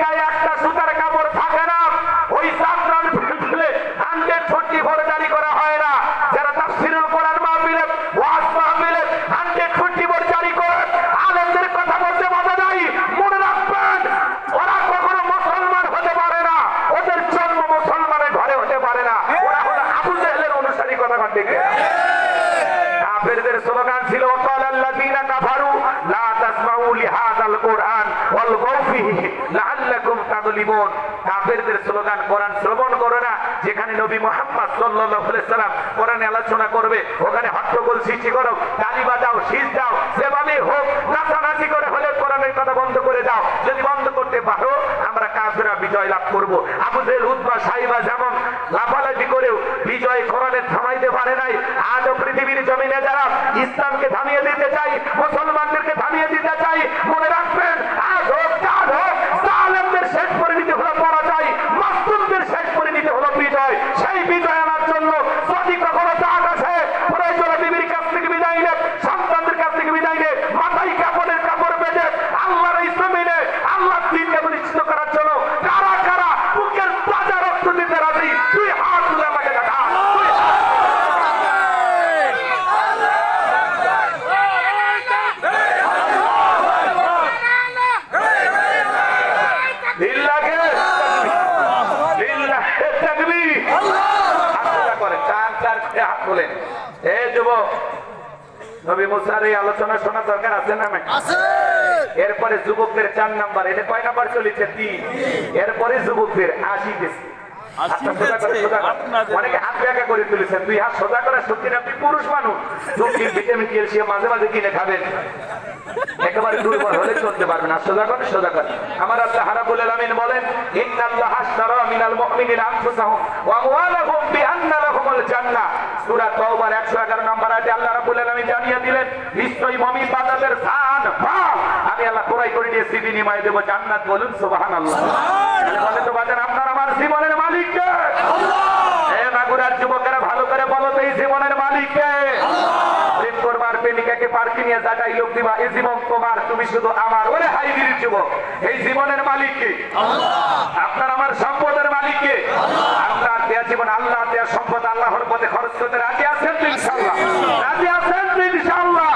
গায়ে একটা সুতার কাপড় থাকে না, ওই জাফরান ফেলে 144 জারি করা হয় না। যারা তাফসীরুল কোরআন মাহফিলে ওয়াজ মাহফিলে 144 জারি করে আলেমদের কথা বলতে বাধা নাই, মনে রাখবেন ওরা কখনো মুসলমান হতে পারে না, ওদের জন্ম মুসলমানের ঘরে হতে পারে না, ওরা হলো আবু জেহেলের অনুসারী। কথা বলতে গিয়ে কাফেরদের স্লোগান ছিল ওয়াকালাল্লাযীনা কাফারু লা তাসমাউ লিহাযাল কুরআন ওয়ালগাউ ফীহি লাআল্লাকুম তাগলিবুন। কাফেরদের স্লোগান কোরআন শ্রবণ করো না, যেখানে নবী মুহাম্মদ সাল্লাল্লাহু আলাইহি সাল্লাম কোরআনে আলোচনা করবে ওখানে হট্টগোল সৃষ্টি করো, তালি বাজাও, শীষ দাও, যেভাবে হোক নাচানাচি করে হলে কোরআনের কথা বন্ধ করে দাও। যদি বন্ধ করতে পারো আমরা কাফেররা বিজয় লাভ করব। আবু জেহেল, উতবা, সাইবা যেমন লাফালাফি করেও বিজয় কোরআনের থামাইতে পারে নাই, আজও পৃথিবীর জমিনে যারা ইসলামকে থামিয়ে দিতে চাই, মুসলমানদেরকে থামিয়ে দিতে চাই, মনে রাখবেন আজ হোক কাল হোক জালেমদের শেষ পরিণতি হলো পরাজয়, মাসুমদের শেষ পরিণতি হলো বিজয়। সেই বিজয় আনার জন্য যদি কখনো চাঁদ আসে, প্রয়োজনে বিবির কাছ থেকে বিদায় নেন, সন্তানদের কাছ থেকে বিদায় নেন, মাথায় কাপড়ের কাপড় বেঁধে আল্লাহর ইসলামে আল্লাহ দ্বীনকে প্রতিষ্ঠিত করার জন্য কারা কারা বুকের তাজা রক্ত দিতে রাজি, তুই হাত তুলে আমাকে দেখা। নবী মুসার এই আলোচনা শোনা দরকার আছে না? এরপরে যুবকদের 4 নাম্বার, এটা কয় নাম্বার চলেছে? 3। এরপরে যুবকদের 80 গেছে। অনেকে হাত ব্যাখ্যা করে তুলেছেন, 2 হাত সোজা করে। সত্যি আপনি পুরুষ মানুষ, ভিটামিন ক্যালসিয়াম মাঝে মাঝে কিনে খাবেন, একেবারে দুর্বল হলে চলতে পারবেন না। সোজা করে, সোজা করে। আমার আল্লাহ রাব্বুল আলামিন বলেন, ইন্নাল্লাহা আশতারা মিনাল মুমিনিনা আনফুসাহুম ওয়া আমওয়ালাহুম বিআন্না লাহুমুল জান্নাহ। সূরা তাওবার 111 নম্বর আয়াতে আল্লাহ রাব্বুল আলামিন জানিয়ে দিলেন, নিশ্চয়ই মুমিন বান্দাদের জান মাল আমি আল্লাহ ক্রয় করে নিয়েছি, বিনিময়ে দেব জান্নাত। বলুন সুবহানাল্লাহ। তাহলে বলেন তো বাজান, আপনার আমার জীবনের মালিক কে? আল্লাহ। এই মাগুরার যুবকেরা ভালো করে বলো তো, এই জীবনের মালিক কে? প্রেম করবার প্রেমিকাকে পার্কে নিয়ে যাটাই লোক দিবা, এই জীবন তোমার, তুমি শুধু আমার। ওরে হাইদির যুবক, এই জীবনের মালিক কে? আল্লাহ। আপনার আমার সম্পদের মালিক কে? আল্লাহ। আপনার দেয়া জীবন, আল্লাহ দেয়া সম্পদ আল্লাহর পথে খরচ করতে রাজি আছেন তো? ইনশাআল্লাহ রাজি আছেন তো? ইনশাআল্লাহ।